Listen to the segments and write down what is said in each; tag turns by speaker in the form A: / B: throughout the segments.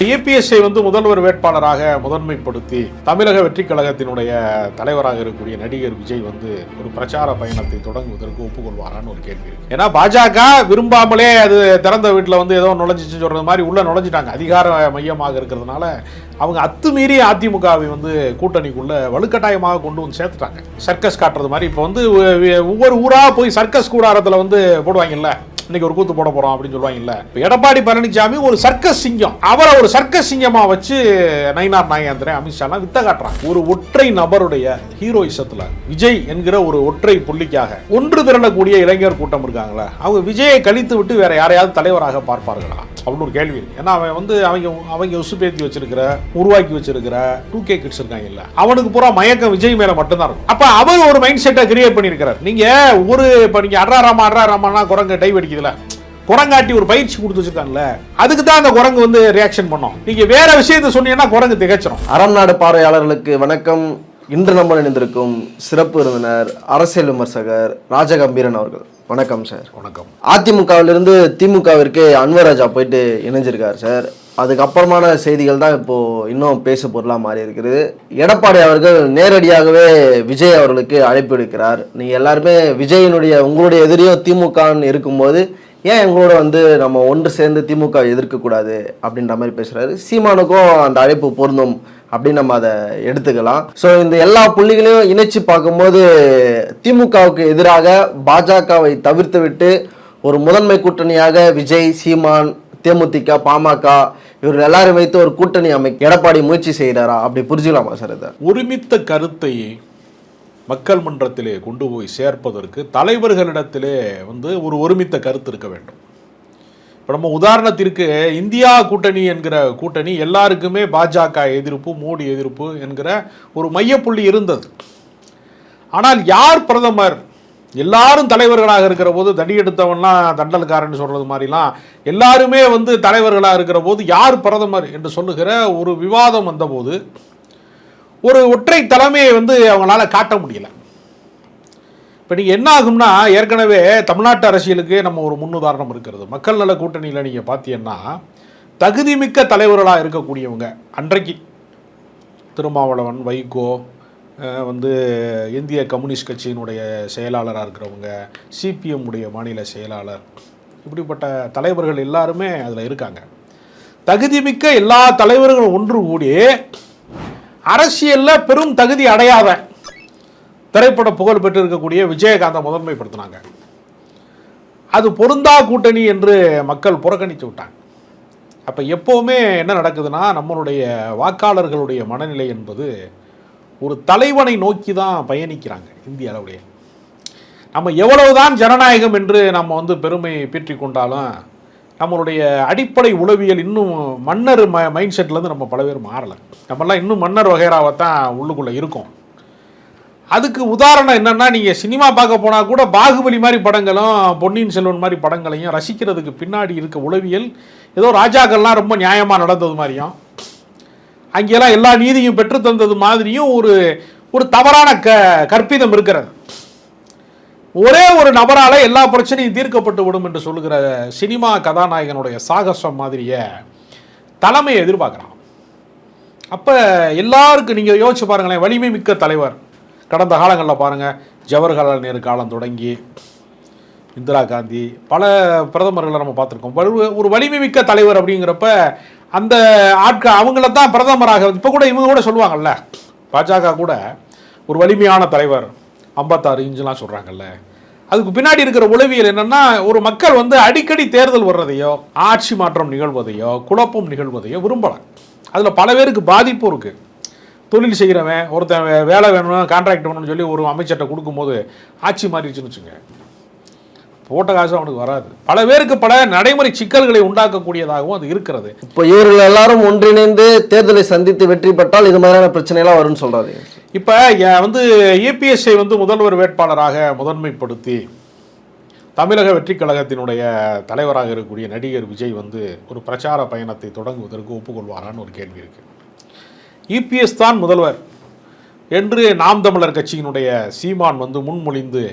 A: இபிஎஸ்ஐ முதல்வர் வேட்பாளராக முதன்மைப்படுத்தி தமிழக வெற்றி கழகத்தினுடைய தலைவராக இருக்கக்கூடிய நடிகர் விஜய் ஒரு பிரச்சார பயணத்தை தொடங்குவதற்கு ஒப்புக்கொள்வாரான்னு ஒரு கேள்வி இருக்கு. ஏன்னா பாஜக விரும்பாமலே அது திறந்த வீட்டில் ஏதோ நுழைஞ்சிச்சு சொல்றது மாதிரி உள்ள நுழைஞ்சிட்டாங்க. அதிகார மையமாக இருக்கிறதுனால அவங்க அத்துமீறி அதிமுகவை கூட்டணிக்குள்ள வலுக்கட்டாயமாக கொண்டு வந்து சேர்த்துட்டாங்க. சர்க்கஸ் காட்டுறது மாதிரி இப்போ ஒவ்வொரு ஊரா போய் சர்க்கஸ் கூடாரத்தில் போடுவாங்கல்ல, இன்னைக்கு ஒரு கூத்து போட போறோம் அப்படின்னு சொல்லுவாங்கல்ல. எடப்பாடி பழனிசாமி ஒரு சர்க்கஸ் சிங்கம், அவரை ஒரு சர்க்கஸ் சிங்கமா வச்சு நயினார் நாகேந்திரன் அமித்ஷா வித்த காட்டுறாங்க. ஒரு ஒற்றை நபருடைய ஹீரோயிசத்துல விஜய் என்கிற ஒரு ஒற்றை புள்ளிக்காக ஒன்று திரளக்கூடிய இளைஞர் கூட்டம் இருக்காங்களா, அவங்க விஜயை கழித்து விட்டு வேற யாரையாவது தலைவராக பார்ப்பார்களா அப்படின்னு ஒரு கேள்வி இருக்கு. ஏன்னா அவன் அவங்க உசுப்பேத்தி வச்சிருக்கிற உருவாக்கி வச்சிருக்கிற 2K கிட்ஸ் இருக்காங்க இல்ல, அவனுக்கு பூரா மயக்கம் விஜய் மேல மட்டும்தான் இருக்கும். அப்ப அவர் ஒரு மைண்ட் செட்டை கிரியேட் பண்ணிருக்கிறார். நீங்க இப்ப நீங்க அட்ராராமா குரங்கு டை வெடிக்குதுல, குரங்காட்டி ஒரு பயிற்சி கொடுத்து வச்சிருக்காங்கல்ல, அதுக்கு தான் அந்த குரங்கு ரியாக்ஷன் பண்ணோம். நீங்க வேற விஷயத்தை சொன்னீங்கன்னா குரங்கு திகச்சிரும்.
B: அறம் நாடு பார்வையாளர்களுக்கு வணக்கம். இன்று நம்ம இணைந்திருக்கும் சிறப்பு விருந்தினர் அரசியல் விமர்சகர் ராஜகம்பீரன் அவர்கள். வணக்கம் சார்.
A: வணக்கம்.
B: அதிமுகவிலிருந்து திமுகவிற்கு அன்வர் ராஜா போயிட்டு இணைஞ்சிருக்காரு சார். அதுக்கப்புறமான செய்திகள் தான் இப்போ இன்னும் பேசு பொருளாக மாறி இருக்கிறது. எடப்பாடி அவர்கள் நேரடியாகவே விஜய் அவர்களுக்கு அழைப்பு விடுக்கிறார். நீங்கள் எல்லாருமே விஜயினுடைய உங்களுடைய எதிரியும் திமுகன்னு இருக்கும்போது ஏன் எங்களோட நம்ம ஒன்று சேர்ந்து திமுக எதிர்க்கக்கூடாது அப்படின்ற மாதிரி பேசுகிறாரு. சீமானுக்கும் அந்த அழைப்பு பொருந்தும் அப்படின்னு நம்ம அதை எடுத்துக்கலாம். ஸோ இந்த எல்லா புள்ளிகளையும் இணைச்சு பார்க்கும்போது திமுகவுக்கு எதிராக பாஜகவை தவிர்த்து விட்டு ஒரு முதன்மை கூட்டணியாக விஜய், சீமான், தேமுதிக, பாமக இவர்கள் எல்லாரும் வைத்து ஒரு கூட்டணி அமைக்க எடப்பாடி முயற்சி செய்கிறாரா, அப்படி புரிஞ்சுக்கலாமா சார்? இதை
A: ஒருமித்த கருத்தை மக்கள் மன்றத்திலே கொண்டு போய் சேர்ப்பதற்கு தலைவர்களிடத்திலே ஒரு ஒருமித்த கருத்து இருக்க வேண்டும். இப்போ நம்ம உதாரணத்திற்கு இந்தியா கூட்டணி என்கிற கூட்டணி எல்லாருக்குமே பாஜக எதிர்ப்பு, மோடி எதிர்ப்பு என்கிற ஒரு மையப்புள்ளி இருந்தது. ஆனால் யார் பிரதமர், எல்லாரும் தலைவர்களாக இருக்கிற போது தடி எடுத்தவன்லாம் தண்டல்காரன் சொல்றது மாதிரிலாம் எல்லாருமே தலைவர்களாக இருக்கிற போது யார் பிரதமர் என்று சொல்லுகிற ஒரு விவாதம் வந்தபோது ஒரு ஒற்றை தலைமையை அவங்களால காட்ட முடியல. இப்போ நீங்கள் என்ன ஆகும்னா, ஏற்கனவே தமிழ்நாட்டு அரசியலுக்கு நம்ம ஒரு முன்னுதாரணம் இருக்கிறது. மக்கள் நல கூட்டணியில் நீங்கள் பார்த்தீங்கன்னா தகுதிமிக்க தலைவர்களாக இருக்கக்கூடியவங்க அன்றைக்கு திருமாவளவன், வைகோ, இந்திய கம்யூனிஸ்ட் கட்சியினுடைய செயலாளராக இருக்கிறவங்க, சிபிஎம் உடைய மாநில செயலாளர், இப்படிப்பட்ட தலைவர்கள் எல்லாருமே அதில் இருக்காங்க. தகுதிமிக்க எல்லா தலைவர்களும் ஒன்று கூடி அரசியலில் பெரும் தகுதி அடையாத திரைப்பட புகழ் பெற்று இருக்கக்கூடிய விஜயகாந்தை முதன்மைப்படுத்தினாங்க. அது பொருந்தா கூட்டணி என்று மக்கள் புறக்கணித்து விட்டாங்க. அப்போ எப்போவுமே என்ன நடக்குதுன்னா, நம்மளுடைய வாக்காளர்களுடைய மனநிலை என்பது ஒரு தலைவனை நோக்கி தான் பயணிக்கிறாங்க. இந்திய அளவுடைய நம்ம எவ்வளவுதான் ஜனநாயகம் என்று நம்ம பெருமை பீற்றி கொண்டாலும் நம்மளுடைய அடிப்படை உளவியல் இன்னும் மன்னர் மைண்ட் செட்லேருந்து நம்ம பல பேர் மாறலை. நம்மெல்லாம் இன்னும் மன்னர் வகைராவை தான் உள்ளுக்குள்ளே இருக்கோம். அதுக்கு உதாரணம் என்னென்னா, நீங்கள் சினிமா பார்க்க போனால் கூட பாகுபலி மாதிரி படங்களும் பொன்னியின் செல்வன் மாதிரி படங்களையும் ரசிக்கிறதுக்கு பின்னாடி இருக்க உளவியல் ஏதோ ராஜாக்கள்லாம் ரொம்ப நியாயமாக நடந்தது மாதிரியும், அங்கெல்லாம் எல்லா நீதியும் பெற்று தந்தது மாதிரியும் ஒரு தவறான கற்பிதம் இருக்கிறது. ஒரே ஒரு நபரால் எல்லா பிரச்சனையும் தீர்க்கப்பட்டு விடும் என்று சொல்லுகிற சினிமா கதாநாயகனுடைய சாகசம் மாதிரிய தலைமையை எதிர்பார்க்குறான். அப்போ எல்லாருக்கும் நீங்கள் யோசிச்சு பாருங்களேன், வலிமை மிக்க தலைவர் கடந்த காலங்களில் பாருங்கள், ஜவஹர்லால் நேரு காலம் தொடங்கி இந்திரா காந்தி, பல பிரதமர்களை நம்ம பார்த்துருக்கோம். ஒரு வலிமை மிக்க தலைவர் அப்படிங்கிறப்ப அந்த ஆட்கள் அவங்கள தான் பிரதமராக இப்போ கூட இவங்க கூட சொல்லுவாங்கல்ல, பாஜக கூட ஒரு வலிமையான தலைவர் 56 இன்ச்சுலாம் சொல்கிறாங்கல்ல. அதுக்கு பின்னாடி இருக்கிற உளவியல் என்னென்னா, ஒரு மக்கள் அடிக்கடி தேர்தல் வர்றதையோ ஆட்சி மாற்றம் நிகழ்வதையோ குழப்பம் நிகழ்வதையோ விரும்பலாம். அதில் பல பேருக்கு பாதிப்பும் இருக்குது. தொழில் செய்கிறவன் ஒருத்தன் வேலை வேணும், கான்ட்ராக்ட் வேணும்னு சொல்லி ஒரு அமைச்சர்கிட்ட கொடுக்கும்போது ஆட்சி மாறிடுச்சுன்னு வச்சுங்க, போட்ட காசு அவனுக்கு வராது. பல பேருக்கு பல நடைமுறை சிக்கல்களை உண்டாக்கக்கூடியதாகவும் அது இருக்கிறது.
B: இப்போ இவர்கள் எல்லாரும் ஒன்றிணைந்து தேர்தலை சந்தித்து வெற்றி பெற்றால் இது மாதிரியான பிரச்சனைலாம் வரும்னு சொல்றாரு.
A: இப்போ இபிஎஸ்ஐ முதல்வர் வேட்பாளராக முதன்மைப்படுத்தி தமிழக வெற்றி கழகத்தினுடைய தலைவராக இருக்கக்கூடிய நடிகர் விஜய் ஒரு பிரச்சார பயணத்தை தொடங்குவதற்கு ஒப்புக்கொள்வாரான்னு ஒரு கேள்வி இருக்கு. இபிஎஸ் தான் முதல்வர் என்று நாம் தமிழர் கட்சியினுடைய சீமான் முன்மொழிந்து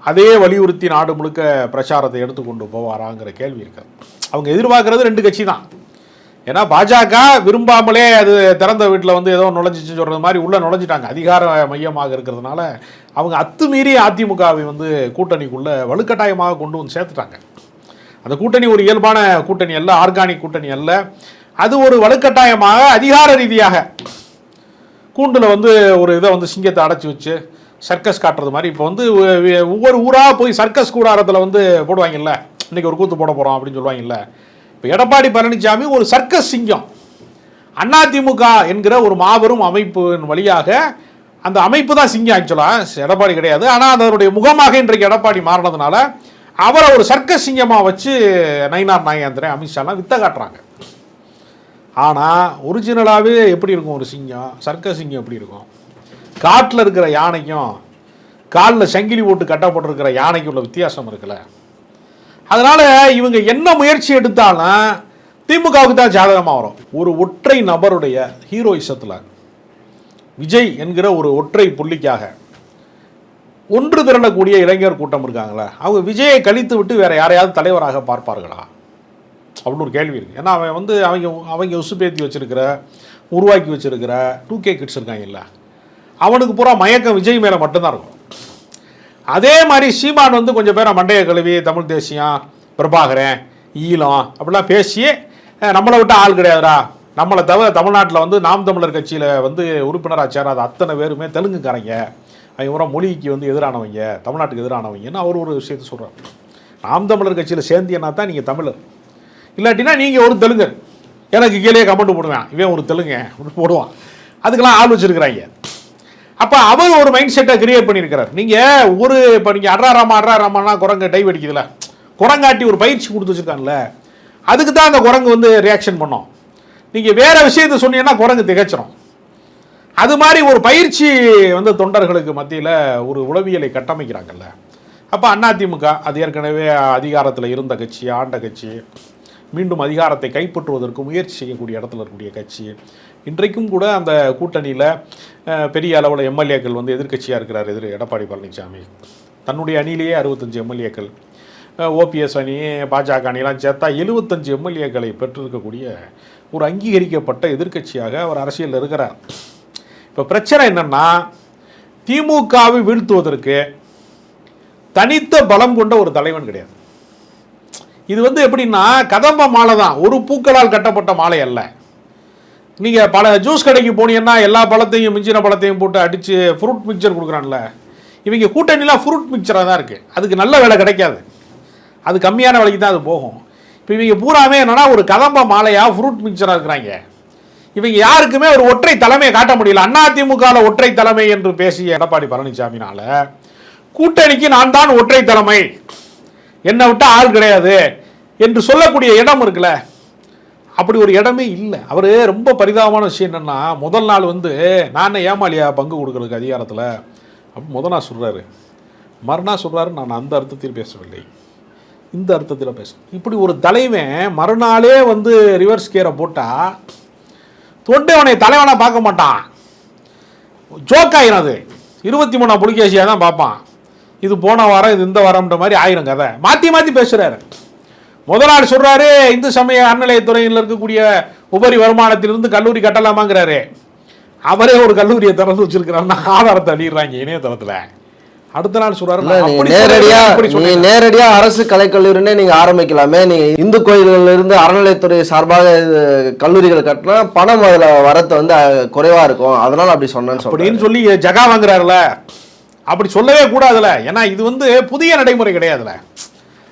A: அதே வலியுறுத்தி நாடு முழுக்க பிரச்சாரத்தை எடுத்துக்கொண்டு போவாராங்கிற கேள்வி இருக்காது. அவங்க எதிர்பார்க்கறது 2 கட்சி தான். ஏன்னா பாஜக விரும்பாமலே அது திறந்த வீட்டில் வந்து ஏதோ நுழைஞ்சிச்சு சொல்கிறது மாதிரி உள்ளே நுழைஞ்சிட்டாங்க. அதிகார மையமாக இருக்கிறதுனால அவங்க அத்துமீறி அதிமுகவை வந்து கூட்டணிக்குள்ளே வலுக்கட்டாயமாக கொண்டு வந்து சேர்த்துட்டாங்க. அந்த கூட்டணி ஒரு இயல்பான கூட்டணி அல்ல, ஆர்கானிக் கூட்டணி அல்ல. அது ஒரு வலுக்கட்டாயமாக அதிகார ரீதியாக கூண்டில் வந்து ஒரு இதை வந்து சிங்கத்தை அடைச்சி வச்சு சர்க்கஸ் காட்டுறது மாதிரி. இப்போ வந்து ஒவ்வொரு ஊராக போய் சர்க்கஸ் கூடாரத்தில் வந்து போடுவாங்கல்ல, இன்றைக்கி ஒரு கூத்து போட போகிறோம் அப்படின்னு சொல்லுவாங்கல்ல. இப்போ எடப்பாடி பழனிசாமி ஒரு சர்க்கஸ் சிங்கம். அதிமுக என்கிற ஒரு மாபெரும் அமைப்பின் வழியாக, அந்த அமைப்பு தான் சிங்கம் ஆக்சுவலாக, எடப்பாடி கிடையாது. ஆனால் அதனுடைய முகமாக இன்றைக்கு எடப்பாடி மாறினதுனால அவரை ஒரு சர்க்கஸ் சிங்கமாக வச்சு நயினார் நாகேந்திரன், அமித்ஷாலாம் வித்த காட்டுறாங்க. ஆனால் ஒரிஜினலாகவே எப்படி இருக்கும் ஒரு சிங்கம், சர்க்கஸ் சிங்கம் எப்படி இருக்கும்? காட்டில் இருக்கிற யானைக்கும் காலில் சங்கிலி போட்டு கட்டப்பட்டிருக்கிற யானைக்கு உள்ள வித்தியாசம் இருக்குல்ல. அதனால் இவங்க என்ன முயற்சி எடுத்தாலும் திமுகவுக்கு தான் ஜாதகமாக வரும். ஒரு ஒற்றை நபருடைய ஹீரோயிசத்தில் விஜய் என்கிற ஒரு ஒற்றை புள்ளிக்காக ஒன்று திரளக்கூடிய இளைஞர் கூட்டம் இருக்காங்களே, அவங்க விஜயை கழித்து விட்டு வேற யாரையாவது தலைவராக பார்ப்பார்களா அப்படின்னு ஒரு கேள்வி இருக்குது. ஏன்னா அவன் வந்து அவங்க உசுப்பேத்தி வச்சிருக்கிற, உருவாக்கி வச்சிருக்கிற 2K கிட்ஸ் இருக்காங்கல்ல, அவனுக்கு பூரா மயக்கம் விஜய் மேலே மட்டும்தான் இருக்கும். அதே மாதிரி சீமான் வந்து கொஞ்சம் பேரை மண்டைய கழுவி தமிழ் தேசியம், பிரபாகரன், ஈழம் அப்படிலாம் பேசி நம்மளை விட்டு ஆள் கிடையாதுடா, நம்மளை தவிர தமிழ்நாட்டில் வந்து நாம் தமிழர் கட்சியில் வந்து உறுப்பினராக சேராத அத்தனை பேருமே தெலுங்குக்காரங்க, அவங்க பூரா மொழிக்கு வந்து எதிரானவங்க, தமிழ்நாட்டுக்கு எதிரானவங்கன்னு அவர் ஒரு விஷயத்த சொல்கிறார். நாம் தமிழர் கட்சியில் சேர்ந்தியன்னா தான் நீங்கள் தமிழர், இல்லாட்டினா நீங்கள் ஒரு தெலுங்கர். எனக்கு கீழே கமெண்ட் போடுவேன், இவன் ஒரு தெலுங்க போடுவான். அதுக்கெல்லாம் ஆள் வச்சுருக்கிறாங்க. அப்போ அவர் ஒரு மைண்ட் செட்டை கிரியேட் பண்ணியிருக்கிறார். நீங்கள் இப்போ நீங்கள் அட்ராராமானா குரங்கு டைவ் அடிக்குதுல, குரங்காட்டி ஒரு பயிற்சி கொடுத்து வச்சுருக்காங்கல்ல, அதுக்கு தான் அந்த குரங்கு வந்து ரியாக்ஷன் பண்ணோம். நீங்கள் வேறு விஷயத்தை சொன்னீங்கன்னா குரங்கு திகச்சிடும். அது மாதிரி ஒரு பயிற்சி வந்து தொண்டர்களுக்கு மத்தியில் ஒரு உளவியலை கட்டமைக்கிறாங்கல்ல. அப்போ அதிமுக அது ஏற்கனவே அதிகாரத்தில் இருந்த கட்சி, ஆண்ட கட்சி, மீண்டும் அதிகாரத்தை கைப்பற்றுவதற்கு முயற்சி செய்யக்கூடிய இடத்துல இருக்கக்கூடிய கட்சி. இன்றைக்கும் கூட அந்த கூட்டணியில் பெரிய அளவில் எம்எல்ஏக்கள் வந்து எதிர்கட்சியாக இருக்கிறார் எடப்பாடி பழனிசாமி. தன்னுடைய அணியிலேயே 65 எம்எல்ஏக்கள், ஓபிஎஸ் அணி, பாஜக அணியெல்லாம் சேர்த்தா 75 எம்எல்ஏக்களை பெற்றிருக்கக்கூடிய ஒரு அங்கீகரிக்கப்பட்ட எதிர்கட்சியாக அவர் அரசியலில் இருக்கிறார். இப்போ பிரச்சனை என்னென்னா, திமுகவை வீழ்த்துவதற்கு தனித்த பலம் கொண்ட ஒரு தலைவன் கிடையாது. இது வந்து எப்படின்னா கதம்ப மாலை தான், ஒரு பூக்களால் கட்டப்பட்ட மாலை அல்ல. நீங்கள் பல ஜூஸ் கடைக்கு போனீங்கன்னா எல்லா பழத்தையும் மிஞ்சின பழத்தையும் போட்டு அடித்து ஃப்ரூட் மிக்சர் கொடுக்குறான்ல, இவங்க கூட்டணிலாம் ஃப்ரூட் மிக்சராக தான் இருக்குது. அதுக்கு நல்ல விலை கிடைக்காது, அது கம்மியான விலைக்கு தான் அது போகும். இப்போ இவங்க பூராமே என்னென்னா ஒரு கதம்ப மாலையாக ஃப்ரூட் மிக்சராக இருக்கிறாங்க. இவங்க யாருக்குமே ஒரு ஒற்றை தலைமையை காட்ட முடியல. அதிமுகவில் ஒற்றை தலைமை என்று பேசிய எடப்பாடி பழனிசாமினால கூட்டணிக்கு நான் தான் ஒற்றை தலைமை, என்னை விட்டால் ஆள் கிடையாது என்று சொல்லக்கூடிய இடம் இருக்குல்ல, அப்படி ஒரு இடமே இல்லை. அவர் ரொம்ப பரிதாபமான விஷயம் என்னென்னா, முதல் நாள் வந்து நான் ஏமாலியா பங்கு கொடுக்குறதுக்கு அதிகாரத்தில் அப்படி முதல் நாள் சொல்கிறாரு, மறுநாள் சொல்கிறாரு நான் அந்த அர்த்தத்தில் பேசவில்லை, இந்த அர்த்தத்தில் பேசுகிறேன். இப்படி ஒரு தலைவன் மறுநாளே வந்து ரிவர்ஸ் கேரை போட்டால் தொண்டவனை தலைவனாக பார்க்க மாட்டான், ஜோக்காயிரும். அது 23ஆம் புலிகேசியாக தான் பார்ப்பான். இது போன வாரம், இது இந்த வாரம்ன்ற மாதிரி ஆயிரம் கதை மாற்றி மாற்றி பேசுகிறாரு. முதல் நாள் சொல்கிறாரு இந்து சமய அறநிலையத்துறையில் இருக்கக்கூடிய உபரி வருமானத்திலிருந்து கல்லூரி கட்டலாமாங்கிறாரு. அவரே ஒரு கல்லூரியை திறந்து வச்சிருக்கிறாருன்னா ஆதாரத்தை அடிக்கிறாங்க இணையதளத்தில். அடுத்த நாள் சொல்றாரு
B: நேரடியா அரசு கலைக்கல்லூரினே நீங்க ஆரம்பிக்கலாமே, நீங்க இந்து கோயில்கள் இருந்து அறநிலையத்துறை சார்பாக கல்லூரிகள் கட்டினா பணம் அதுல வரத்து வந்து குறைவா இருக்கும், அதனால அப்படி சொன்னேன்னு
A: அப்படின்னு சொல்லி ஜகா வாங்குறாருல. அப்படி சொல்லவே கூடாதுல, ஏன்னா இது வந்து புதிய நடைமுறை கிடையாதுல.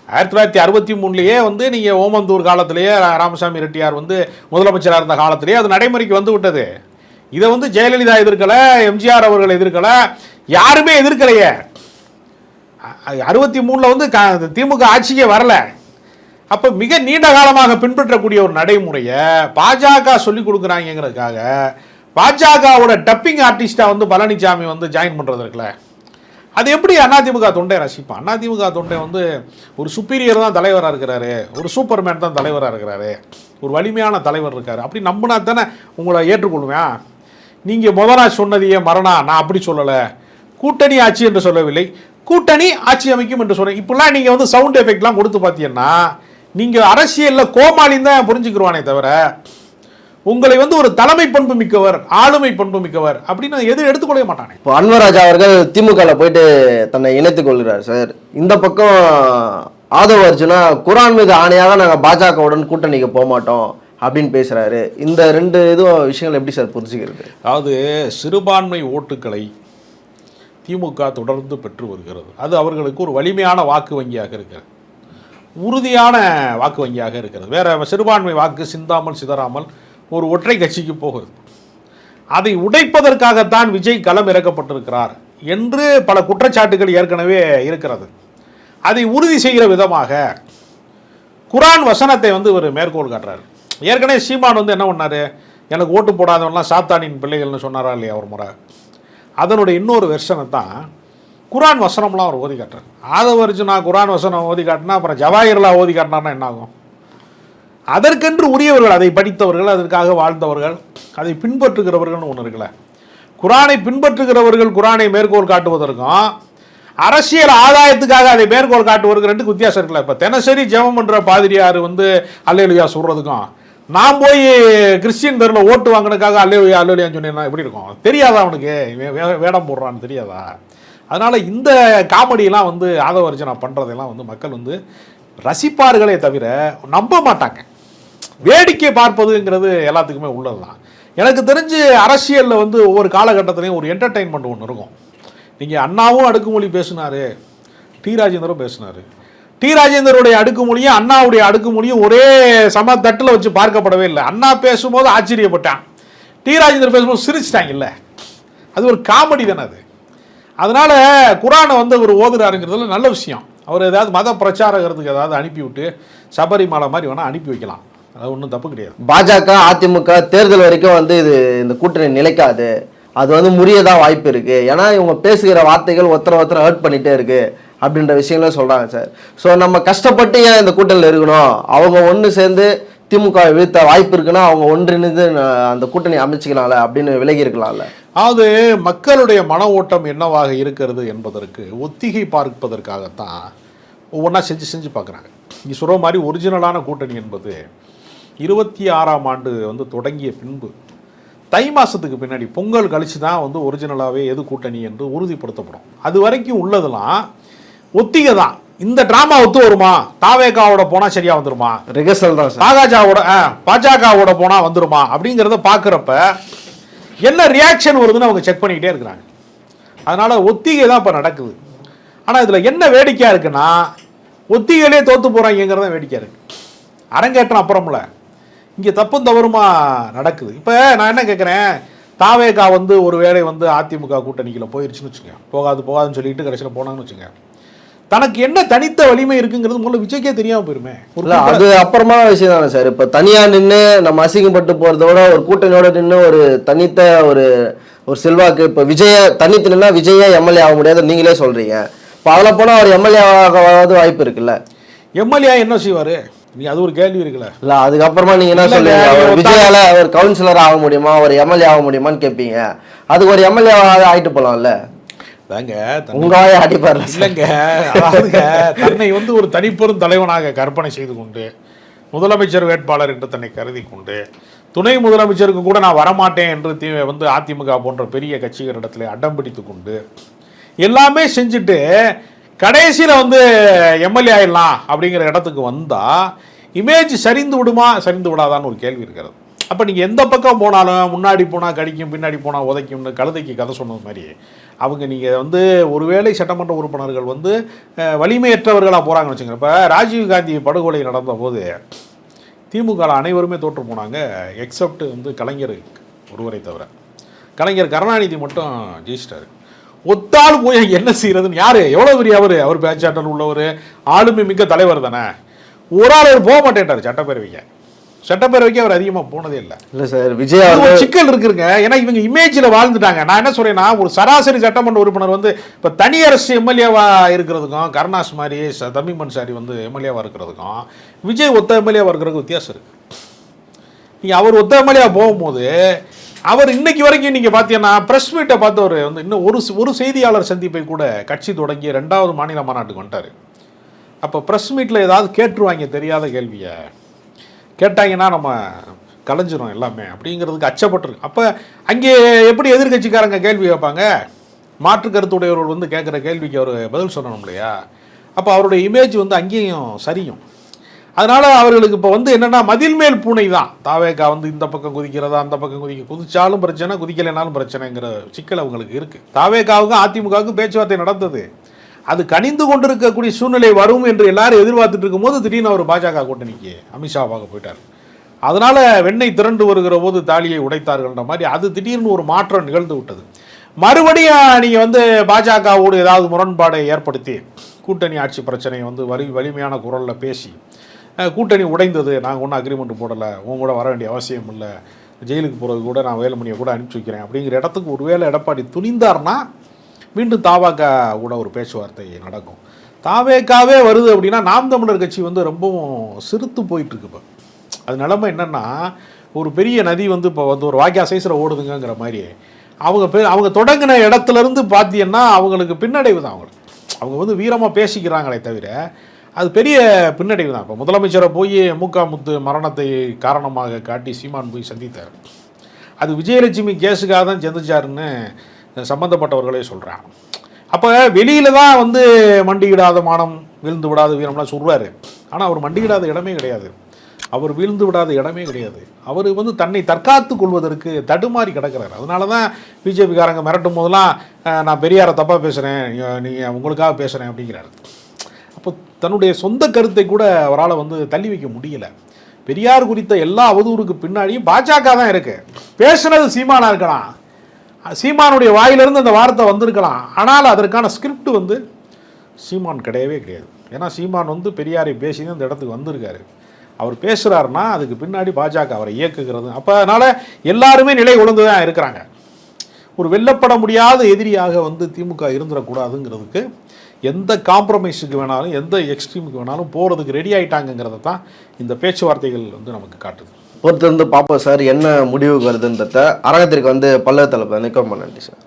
A: 1963 வந்து நீங்கள் ஓமந்தூர் காலத்திலேயே ராமசாமி ரெட்டியார் வந்து முதலமைச்சராக இருந்த காலத்திலேயே அது நடைமுறைக்கு வந்து விட்டது. இதை வந்து ஜெயலலிதா எதிர்க்கலை, எம்ஜிஆர் அவர்கள் எதிர்க்கலை, யாருமே எதிர்க்கலையே. 63 வந்து திமுக ஆட்சிக்கே வரல. அப்போ மிக நீண்ட காலமாக பின்பற்றக்கூடிய ஒரு நடைமுறையை பாஜக சொல்லி கொடுக்குறாங்கிறதுக்காக பாஜகவோட டப்பிங் ஆர்டிஸ்டாக வந்து பழனிசாமி வந்து ஜாயின் பண்ணுறதுக்குல, அது எப்படி அதிமுக தொண்டை ரசிப்பான்? அதிமுக தொண்டை வந்து ஒரு சுப்பீரியர் தான் தலைவராக இருக்கிறாரு, ஒரு சூப்பர்மேன் தான் தலைவராக இருக்கிறாரு, ஒரு வலிமையான தலைவர் இருக்காரு, அப்படி நம்பினா தானே உங்களை ஏற்றுக்கொள்வேன். நீங்கள் முதலா சொன்னதையே மரணா, நான் அப்படி சொல்லலை, கூட்டணி ஆட்சி என்று சொல்லவில்லை, கூட்டணி ஆட்சி அமைக்கும் என்று சொல்கிறேன். இப்படிலாம் நீங்கள் வந்து சவுண்ட் எஃபெக்ட்லாம் கொடுத்து பார்த்தீங்கன்னா நீங்கள் அரசியலில் கோமாளின்னு தான் புரிஞ்சுக்கிடுவானே தவிர உங்களை வந்து ஒரு தலைமை பண்பு மிக்கவர், ஆளுமை பண்பு மிக்கவர் அப்படின்னு எது எடுத்துக்கொள்ள மாட்டானே.
B: இப்போ அன்வராஜ் அவர்கள் திமுகவில் போயிட்டு தன்னை இணைத்துக் கொள்கிறார் சார். இந்த பக்கம் ஆதவ் அர்ஜுனா குரான் மீது ஆணையாக நாங்கள் பாஜகவுடன் கூட்டணிக்கு போக மாட்டோம் அப்படின்னு பேசுறாரு. இந்த ரெண்டு இதுவும் விஷயங்கள் எப்படி சார் புரிஞ்சுக்கிறது?
A: அதாவது சிறுபான்மை ஓட்டுக்களை திமுக தொடர்ந்து பெற்று வருகிறது. அது அவர்களுக்கு ஒரு வலிமையான வாக்கு வங்கியாக இருக்கிறது, உறுதியான வாக்கு வங்கியாக இருக்கிறது. வேற சிறுபான்மை வாக்கு சிந்தாமல் சிதறாமல் ஒரு ஒற்றை கட்சிக்கு போகிறது. அதை உடைப்பதற்காகத்தான் விஜய் களம் இறக்கப்பட்டிருக்கிறார் என்று பல குற்றச்சாட்டுகள் ஏற்கனவே இருக்கிறது. அதை உறுதி செய்கிற விதமாக குரான் வசனத்தை வந்து ஒரு மேற்கோள் காட்டுறாரு. ஏற்கனவே சீமான் வந்து என்ன பண்ணாரு, எனக்கு ஓட்டு போடாதவன்லாம் சாத்தானின் பிள்ளைகள்னு சொன்னாரா இல்லையா ஒரு முறை. அதனுடைய இன்னொரு வெர்ஷனை தான் குரான் வசனம்லாம் அவர் ஓதி காட்டுறாரு. ஆதவ அர்ஜுனா குரான் வசனம் ஓதி காட்டினா அப்புறம் ஜவாஹிர்லாம் ஓதி காட்டினார்னா என்ன ஆகும்? அதற்கென்று உரியவர்கள், அதை படித்தவர்கள், அதற்காக வாழ்ந்தவர்கள், அதை பின்பற்றுகிறவர்கள்னு ஒன்று இருக்குல்ல. குரானை பின்பற்றுகிறவர்கள் குரானை மேற்கோள் காட்டுவதற்கும் அரசியல் ஆதாயத்துக்காக அதை மேற்கோள் காட்டுவதற்கு ரெண்டு வித்தியாசம் இருக்குல்ல. இப்போ தினசரி ஜெபம் பண்ணுற பாதிரியார் வந்து அல்லேலுயா சொல்கிறதுக்கும் நான் போய் கிறிஸ்டின் தெருவில் ஓட்டு வாங்கினதுக்காக அல்லேலுயா அல்லேலுயான்னு சொன்னேன்னா எப்படி இருக்கும்? தெரியாதா அவனுக்கு வேடம் போடுறான்னு தெரியாதா? அதனால் இந்த காமெடியெல்லாம் வந்து ஆதவ அர்ஜுனா பண்ணுறதெல்லாம் வந்து மக்கள் வந்து ரசிப்பார்களே தவிர நம்ப மாட்டாங்க. வேடிக்கை பார்ப்பதுங்கிறது எல்லாத்துக்குமே உள்ளது தான். எனக்கு தெரிஞ்சு அரசியலில் வந்து ஒவ்வொரு காலகட்டத்திலையும் ஒரு என்டர்டெயின்மெண்ட் ஒன்று இருக்கும். நீங்கள் அண்ணாவும் அடுக்குமொழி பேசினார், டி ராஜேந்தரும் பேசினார். டி ராஜேந்தருடைய அடுக்குமொழியும் அண்ணாவுடைய அடுக்குமொழியும் ஒரே சம தட்டில் வச்சு பார்க்கப்படவே இல்லை. அண்ணா பேசும்போது ஆச்சரியப்பட்டான், டி ராஜேந்தர் பேசும்போது சிரிச்சிட்டாங்கல்ல. அது ஒரு காமெடி தானே அது. அதனால் குரானை வந்து ஒரு ஓதுறாருங்கிறதுல நல்ல விஷயம். அவர் ஏதாவது மத பிரச்சாரத்துக்கு ஏதாவது அனுப்பிவிட்டு சபரிமலை மாதிரி வேணால் அனுப்பி வைக்கலாம், அது ஒன்றும் தப்பு கிடையாது.
B: பாஜக அதிமுக தேர்தல் வரைக்கும் வந்து இந்த கூட்டணி நிலைக்காது, அது வந்து முறியதான் வாய்ப்பு இருக்கு. ஏன்னா இவங்க பேசுகிற வார்த்தைகள் ஒருத்தரை ஹர்ட் பண்ணிட்டே இருக்கு அப்படின்ற விஷயங்களும் சொல்றாங்க சார். ஸோ நம்ம கஷ்டப்பட்டு ஏன் இந்த கூட்டணியில் இருக்கணும், அவங்க ஒன்று சேர்ந்து திமுக வீழ்த்த வாய்ப்பு இருக்குன்னா அவங்க ஒன்றிணைந்து அந்த கூட்டணி அமைச்சிக்கலாம்ல அப்படின்னு விலகி இருக்கலாம்ல.
A: அதாவது மக்களுடைய மன ஓட்டம் என்னவாக இருக்கிறது என்பதற்கு ஒத்திகை பார்ப்பதற்காகத்தான் ஒவ்வொன்றா செஞ்சு பார்க்குறாங்க. இங்கே சொல்கிற மாதிரி ஒரிஜினலான கூட்டணி என்பது 26ஆம் ஆண்டு வந்து தொடங்கிய பின்பு தை மாதத்துக்கு பின்னாடி பொங்கல் கழிச்சு தான் வந்து ஒரிஜினலாகவே எது கூட்டணி என்று உறுதிப்படுத்தப்படும். அது வரைக்கும் உள்ளதெல்லாம் ஒத்திகை தான். இந்த ட்ராமா ஒத்து வருமா, தாவேகாவோட போனால் சரியாக வந்துருமா,
B: ரிகர்சல் தான்
A: பாஜகவோட போனால் வந்துருமா அப்படிங்கிறத பார்க்குறப்ப என்ன ரியாக்ஷன் வருதுன்னு அவங்க செக் பண்ணிக்கிட்டே இருக்கிறாங்க. அதனால் ஒத்திகை தான் இப்போ நடக்குது. ஆனால் இதில் என்ன வேடிக்கையாக இருக்குன்னா ஒத்திகையிலே தோற்று போகிறாங்கிறத வேடிக்கையாக இருக்குது. அரங்கேற்றம் அப்புறம்ல இங்கே தப்பும் தவறுமா நடக்குது. இப்போ நான் என்ன கேட்குறேன், தாவேகா வந்து ஒரு வேளை வந்து அதிமுக கூட்டணிக்குள்ள போயிருச்சுன்னு வச்சுங்க, போகாதுன்னு சொல்லிட்டு கடைசியில் போனாங்கன்னு வச்சுங்க, தனக்கு என்ன தனித்த வலிமை இருக்குங்கிறது முதல்ல விஜய்க்கே தெரியாமல் போயிருமே.
B: அது அப்புறமா விஷயம் தானே சார். இப்போ தனியாக நின்று நம்ம அசிங்கப்பட்டு போகிறதோட ஒரு கூட்டணியோட நின்று ஒரு தனித்த ஒரு செல்வாக்கு. இப்போ விஜய தனித்து நின்னா விஜயே எம்எல்ஏ ஆக முடியாது நீங்களே சொல்கிறீங்க. இப்போ அதில் போனால் அவர் எம்எல்ஏ ஆகாத வாய்ப்பு இருக்குல்ல.
A: எம்எல்ஏ என்ன செய்வார், நீ அது ஒரு கேள்வி இருக்குல்ல.
B: இல்லை அதுக்கப்புறமா நீங்கள் என்ன சொல்றீங்க, விஜயால ஒரு கவுன்சிலர் ஆக முடியுமா, ஒரு எம்எல்ஏ ஆக முடியுமான்னு கேட்பீங்க. அதுக்கு ஒரு எம்எல்ஏ ஆகிட்டு போகலாம்ல.
A: உங்காய அடிப்பார் இல்லைங்க. அதாவதுங்க தன்னை வந்து ஒரு தனிப்பெரும் தலைவனாக கற்பனை செய்து கொண்டு முதலமைச்சர் வேட்பாளர் என்று தன்னை கருதி கொண்டு துணை முதலமைச்சருக்கு கூட நான் வரமாட்டேன் என்று வந்து அதிமுக போன்ற பெரிய கட்சிகளிடத்தில் அடம் பிடித்து கொண்டு எல்லாமே செஞ்சுட்டு கடைசியில் வந்து எம்எல்ஏ ஆயிடலாம் அப்படிங்கிற இடத்துக்கு வந்தால் இமேஜ் சரிந்து விடுமா சரிந்து விடாதான்னு ஒரு கேள்வி இருக்கிறது. அப்போ நீங்கள் எந்த பக்கம் போனாலும் முன்னாடி போனால் கடிக்கும் பின்னாடி போனால் உதைக்கும்னு கழுதைக்கு கதை சொன்னது மாதிரி அவங்க நீங்கள் வந்து ஒருவேளை சட்டமன்ற உறுப்பினர்கள் வந்து வலிமையற்றவர்களாக போகிறாங்கன்னு வச்சுங்க. இப்போ ராஜீவ்காந்தி படுகொலை நடந்த போது திமுக அனைவருமே தோற்று போனாங்க, எக்ஸப்ட் வந்து கலைஞர் ஒருவரை தவிர. கலைஞர் கருணாநிதி மட்டும் ஜெயிச்சிட்டாரு. ஒத்தாள் போய் என்ன செய்யறதுன்னு யாரு எவ்வளோ பெரிய அவர் பேச்சாற்றல் உள்ளவர், ஆளுமை மிக்க தலைவர் தானே. ஒரு ஆள் அவர் போக மாட்டேன்ட்டார் சட்டப்பேரவைக்கு அவர் அதிகமாக போனதே இல்லை
B: சார். விஜய்
A: சிக்கல் இருக்குங்க. ஏன்னா இவங்க இமேஜில் வாழ்ந்துட்டாங்க. நான் என்ன சொல்றேன்னா, ஒரு சராசரி சட்டமன்ற உறுப்பினர் வந்து இப்போ தனியரசு எம்எல்ஏவா இருக்கிறதுக்கும் கருணாஸ் மாதிரி தமிழ் சாரி வந்து எம்எல்ஏவா இருக்கிறதுக்கும் விஜய் ஒத்த எம்எல்ஏவா இருக்கிறதுக்கு வித்தியாசம் இருக்கு. நீங்கள் அவர் ஒத்த எம்எல்ஏவா போகும்போது அவர் இன்னைக்கு வரைக்கும் நீங்கள் பார்த்தீங்கன்னா ப்ரெஸ் மீட்டை பார்த்து அவர் வந்து இன்னும் ஒரு செய்தியாளர் சந்திப்பை கூட கட்சி தொடங்கி 2வது மாநில மாநாட்டுக்கு வந்துட்டார். அப்போ ப்ரெஸ் மீட்டில் ஏதாவது கேட்டுருவாங்க தெரியாத கேள்வியை கேட்டாங்கன்னா நம்ம கலைஞ்சிரும் எல்லாமே அப்படிங்கிறதுக்கு அச்சப்பட்டிருக்கு. அப்போ அங்கே எப்படி எதிர்கட்சிக்காரங்க கேள்வி கேட்பாங்க? மாற்று கருத்துடையவர்கள் வந்து கேட்குற கேள்விக்கு அவர் பதில் சொல்லணும் இல்லையா? அப்போ அவருடைய இமேஜ் வந்து அங்கேயும் சரியும். அதனால் அவர்களுக்கு இப்போ வந்து என்னென்னா மதில் மேல் பூனை தான். தாவேக்கா வந்து இந்த பக்கம் குதிக்கிறதா அந்த பக்கம் குதிச்சாலும் பிரச்சனை, குதிக்கலைனாலும் பிரச்சனைங்கிற சிக்கல் அவங்களுக்கு இருக்குது. தாவேக்காவுக்கும் அதிமுகவுக்கும் பேச்சுவார்த்தை நடந்தது. அது கனிந்து கொண்டிருக்கக்கூடிய சூழ்நிலை வரும் என்று எல்லாரும் எதிர்பார்த்துட்டு இருக்கும்போது திடீர்னு அவர் பாஜக கூட்டணிக்கு அமித்ஷா பார்க்க போயிட்டார். அதனால் வெண்ணெய் திரண்டு வருகிற போது தாலியை உடைத்தார்கள்ன்ற மாதிரி அது திடீர்னு ஒரு மாற்றம் நிகழ்ந்து விட்டது. மறுபடியும் நீங்கள் வந்து பாஜகவோடு ஏதாவது முரண்பாடை ஏற்படுத்தி கூட்டணி ஆட்சி பிரச்சனையை வந்து வலிமையான குரலில் பேசி கூட்டணி உடைந்தது, நாங்கள் ஒன்றும் அக்ரிமெண்ட் போடலை, உங்க கூட வர வேண்டிய அவசியம் இல்லை, ஜெயிலுக்கு போகிறது கூட நான் வேலுமணியை கூட அனுப்பிச்சி வைக்கிறேன் அப்படிங்கிற இடத்துக்கு ஒருவேளை எடப்பாடி துணிந்தார்னா மீண்டும் தாவேக கூட ஒரு பேச்சுவார்த்தை நடக்கும். தாவேக்காவே வருது அப்படின்னா நாம் தமிழர் கட்சி வந்து ரொம்பவும் சிறுத்து போயிட்டுருக்கு. இப்போ அது நிலைமை என்னென்னா, ஒரு பெரிய நதி வந்து இப்போ வந்து ஒரு வாக்கியா சைஸில் ஓடுதுங்கிற மாதிரி அவங்க தொடங்கின இடத்துலேருந்து பார்த்தீங்கன்னா அவங்களுக்கு பின்னடைவு தான். அவங்க வந்து வீரமாக பேசிக்கிறாங்களே தவிர அது பெரிய பின்னடைவு தான். இப்போ முதலமைச்சரை போய் முத்து மரணத்தை காரணமாக காட்டி சீமான் போய் சந்தித்தார். அது விஜயலட்சுமி கேஸுக்காக தான் செஞ்சுச்சாருன்னு சம்மந்தப்பட்டவர்களே சொல்கிறாங்க. அப்போ வெளியில் தான் வந்து மண்டியிடாத மானம் வீழ்ந்து விடாத வீரம்லாம் சொல்கிறாரு. ஆனால் அவர் மண்டியிடாத இடமே கிடையாது, அவர் வீழ்ந்து விடாத இடமே கிடையாது. அவர் வந்து தன்னை தற்காத்து கொள்வதற்கு தடுமாறி கிடக்கிறார். அதனால தான் பிஜேபிக்காரங்க மிரட்டும் போதெல்லாம் நான் பெரியாரை தப்பாக பேசுகிறேன், நீங்கள் உங்களுக்காக பேசுகிறேன் அப்படிங்கிறாரு. அப்போ தன்னுடைய சொந்த கருத்தை கூட அவரால் வந்து தள்ளி வைக்க முடியல. பெரியார் குறித்த எல்லா அவதூறுக்கு பின்னாடியும் பாஜக தான் இருக்குது. பேசுனது சீமானா இருக்கலாம், சீமானுடைய வாயிலிருந்து அந்த வார்த்தை வந்திருக்கலாம், ஆனால் அதற்கான ஸ்கிரிப்ட் வந்து சீமான் கிடையவே கிடையாது. ஏன்னா சீமான் வந்து பெரியாரை பேசி அந்த இடத்துக்கு வந்திருக்காரு. அவர் பேசுகிறாருன்னா அதுக்கு பின்னாடி பாஜக அவரை இயக்குகிறது. அப்போ அதனால் எல்லாருமே நிலை உணர்ந்து தான் இருக்கிறாங்க. ஒரு வெல்லப்பட முடியாத எதிரியாக வந்து திமுக இருந்துடக்கூடாதுங்கிறதுக்கு எந்த காம்ப்ரமைஸுக்கு வேணாலும் எந்த எக்ஸ்ட்ரீமுக்கு வேணாலும் போகிறதுக்கு ரெடி ஆகிட்டாங்கிறத தான் இந்த பேச்சுவார்த்தைகள் வந்து நமக்கு காட்டுது.
B: பொறுத்திருந்து பார்ப்போம் சார் என்ன முடிவுக்கு வருதுன்றத. அரங்கத்திற்கு வந்து பல்லவ தளபதி நிற்க நன்றி சார்.